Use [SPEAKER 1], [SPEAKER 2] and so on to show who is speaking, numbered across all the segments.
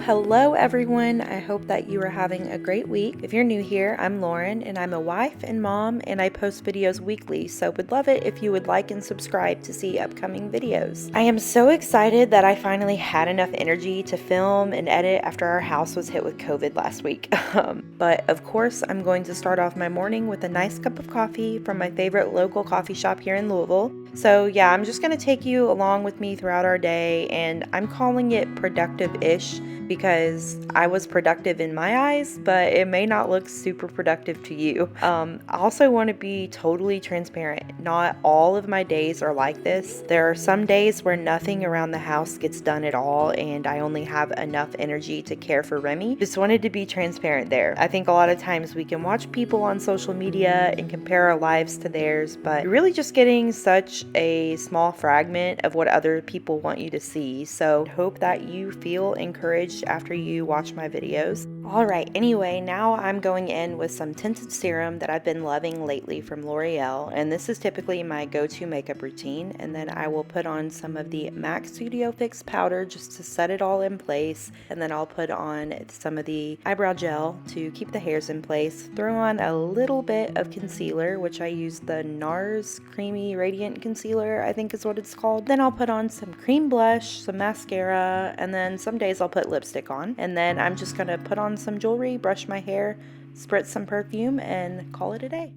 [SPEAKER 1] Hello everyone, I hope that you are having a great week. If you're new here, I'm Lauren and I'm a wife and mom and I post videos weekly, so would love it if you would like and subscribe to see upcoming videos. I am so excited that I finally had enough energy to film and edit after our house was hit with COVID last week. But of course, I'm going to start off my morning with a nice cup of coffee from my favorite local coffee shop here in Louisville. So yeah, I'm just going to take you along with me throughout our day, and I'm calling it productive-ish because I was productive in my eyes, but it may not look super productive to you. I also want to be totally transparent. Not all of my days are like this. There are some days where nothing around the house gets done at all, and I only have enough energy to care for Remy. Just wanted to be transparent there. I think a lot of times we can watch people on social media and compare our lives to theirs, but you're really just getting such a small fragment of what other people want you to see. So I hope that you feel encouraged after you watch my videos. Alright, anyway, now I'm going in with some tinted serum that I've been loving lately from L'Oreal, and this is typically my go-to makeup routine, and then I will put on some of the MAC Studio Fix powder just to set it all in place, and then I'll put on some of the eyebrow gel to keep the hairs in place, throw on a little bit of concealer, which I use the NARS Creamy Radiant Concealer, I think is what it's called. Then I'll put on some cream blush, some mascara, and then some days I'll put lipstick on, and then I'm just gonna put on some jewelry, brush my hair, spritz some perfume, and call it a day.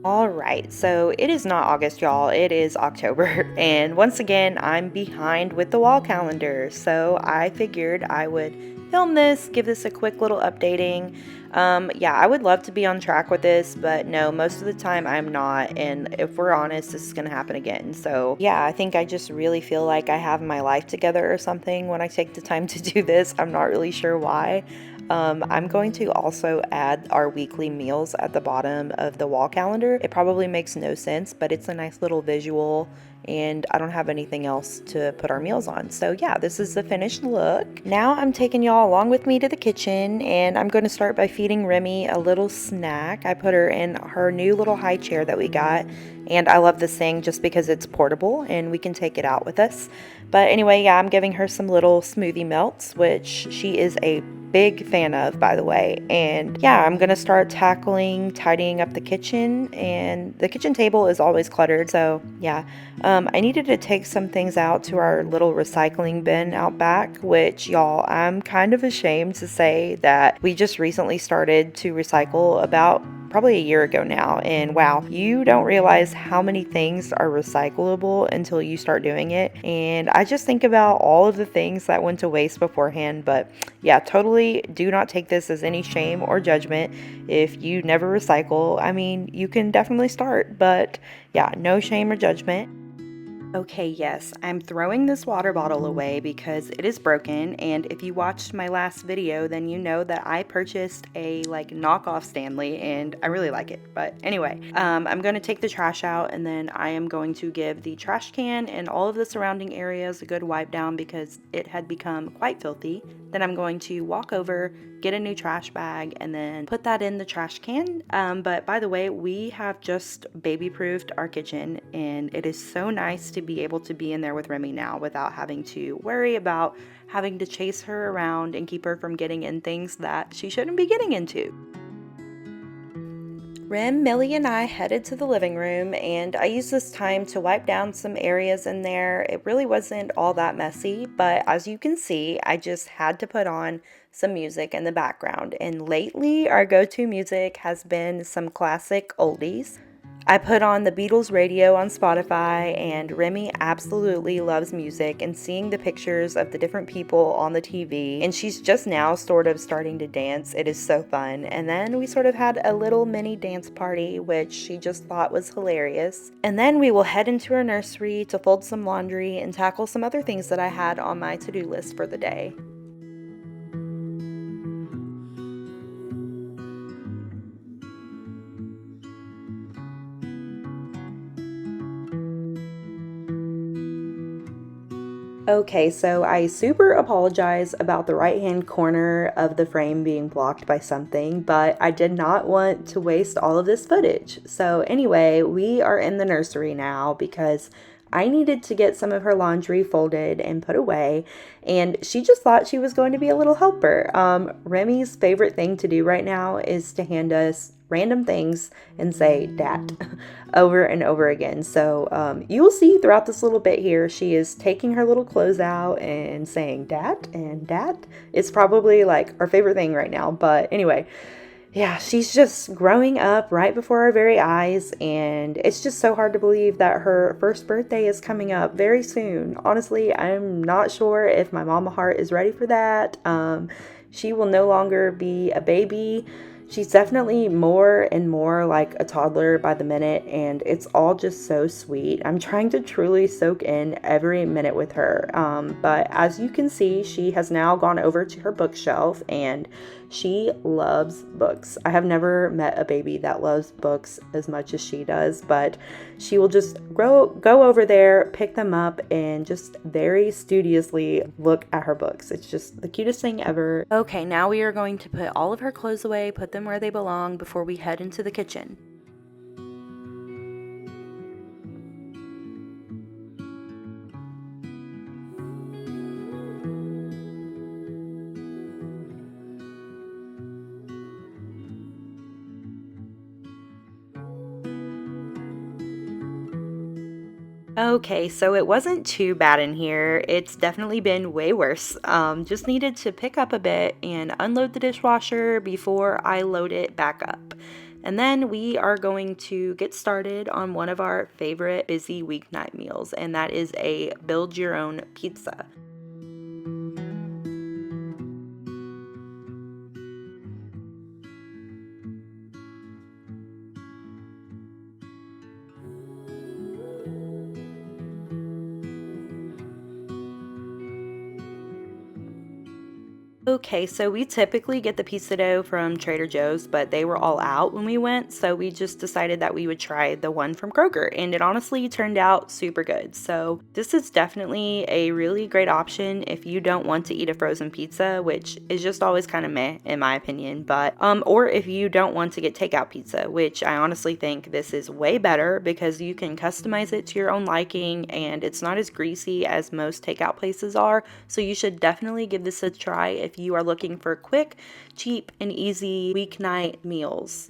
[SPEAKER 1] All right, so it is not August, y'all. It is October. And once again, I'm behind with the wall calendar. So I figured I would film this, give this a quick little updating. Yeah, I would love to be on track with this, but no, most of the time I'm not. And if we're honest, this is going to happen again. So yeah, I think I just really feel like I have my life together or something when I take the time to do this. I'm not really sure why. I'm going to also add our weekly meals at the bottom of the wall calendar. It probably makes no sense, but it's a nice little visual, and I don't have anything else to put our meals on. So yeah, this is the finished look. Now I'm taking y'all along with me to the kitchen, and I'm going to start by feeding Remy a little snack. I put her in her new little high chair that we got, and I love this thing just because it's portable and we can take it out with us. But anyway, yeah, I'm giving her some little smoothie melts, which she is a big fan of, by the way. And yeah, I'm gonna start tidying up the kitchen, and the kitchen table is always cluttered. So yeah, I needed to take some things out to our little recycling bin out back, which y'all, I'm kind of ashamed to say that we just recently started to recycle about probably a year ago now, and wow, you don't realize how many things are recyclable until you start doing it. And I just think about all of the things that went to waste beforehand. But yeah, totally do not take this as any shame or judgment if you never recycle. I mean, you can definitely start, but yeah, no shame or judgment. Okay, yes, I'm throwing this water bottle away because it is broken, and if you watched my last video, then you know that I purchased a knockoff Stanley, and I really like it. But anyway, I'm going to take the trash out, and then I am going to give the trash can and all of the surrounding areas a good wipe down because it had become quite filthy. Then I'm going to walk over, get a new trash bag, and then put that in the trash can. But by the way, we have just baby-proofed our kitchen, and it is so nice to be able to be in there with Remy now without having to worry about having to chase her around and keep her from getting in things that she shouldn't be getting into. Rem, Millie, and I headed to the living room, and I used this time to wipe down some areas in there. It really wasn't all that messy, but as you can see, I just had to put on some music in the background. And lately, our go-to music has been some classic oldies. I put on the Beatles radio on Spotify, and Remy absolutely loves music and seeing the pictures of the different people on the TV, and she's just now sort of starting to dance. It is so fun. And then we sort of had a little mini dance party, which she just thought was hilarious. And then we will head into our nursery to fold some laundry and tackle some other things that I had on my to-do list for the day. Okay, so I super apologize about the right-hand corner of the frame being blocked by something, but I did not want to waste all of this footage. So anyway, we are in the nursery now because I needed to get some of her laundry folded and put away, and she just thought she was going to be a little helper. Remy's favorite thing to do right now is to hand us random things and say dat over and over again. So you will see throughout this little bit here, she is taking her little clothes out and saying dat and dat. It's probably like our favorite thing right now. But anyway, yeah, she's just growing up right before our very eyes, and it's just so hard to believe that her first birthday is coming up very soon. Honestly, I'm not sure if my mama heart is ready for that. She will no longer be a baby. She's definitely more and more like a toddler by the minute, and it's all just so sweet. I'm trying to truly soak in every minute with her. But as you can see, she has now gone over to her bookshelf, and she loves books. I have never met a baby that loves books as much as she does, but she will just go over there, pick them up, and just very studiously look at her books. It's just the cutest thing ever. Okay, now we are going to put all of her clothes away, put them where they belong before we head into the kitchen. Okay, so it wasn't too bad in here. It's definitely been way worse. Just needed to pick up a bit and unload the dishwasher before I load it back up. And then we are going to get started on one of our favorite busy weeknight meals, and that is a build your own pizza. Okay, so we typically get the pizza dough from Trader Joe's, but they were all out when we went, so we just decided that we would try the one from Kroger, and it honestly turned out super good. So this is definitely a really great option if you don't want to eat a frozen pizza, which is just always kind of meh in my opinion, but or if you don't want to get takeout pizza, which I honestly think this is way better because you can customize it to your own liking and it's not as greasy as most takeout places are. So you should definitely give this a try if you are looking for quick, cheap, and easy weeknight meals.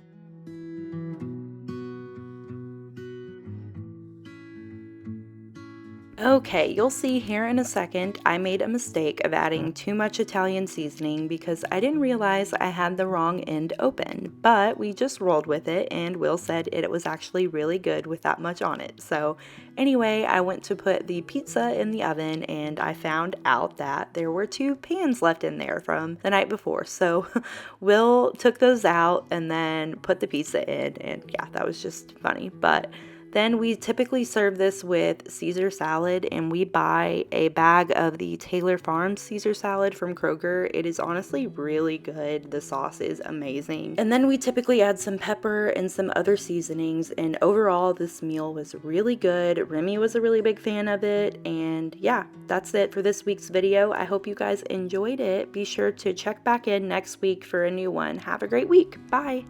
[SPEAKER 1] Okay, you'll see here in a second, I made a mistake of adding too much Italian seasoning because I didn't realize I had the wrong end open, but we just rolled with it and Will said it was actually really good with that much on it. So anyway, I went to put the pizza in the oven and I found out that there were 2 pans left in there from the night before. So Will took those out and then put the pizza in, and yeah, that was just funny. But then we typically serve this with Caesar salad, and we buy a bag of the Taylor Farms Caesar salad from Kroger. It is honestly really good. The sauce is amazing. And then we typically add some pepper and some other seasonings, and overall this meal was really good. Remy was a really big fan of it, and yeah, that's it for this week's video. I hope you guys enjoyed it. Be sure to check back in next week for a new one. Have a great week. Bye!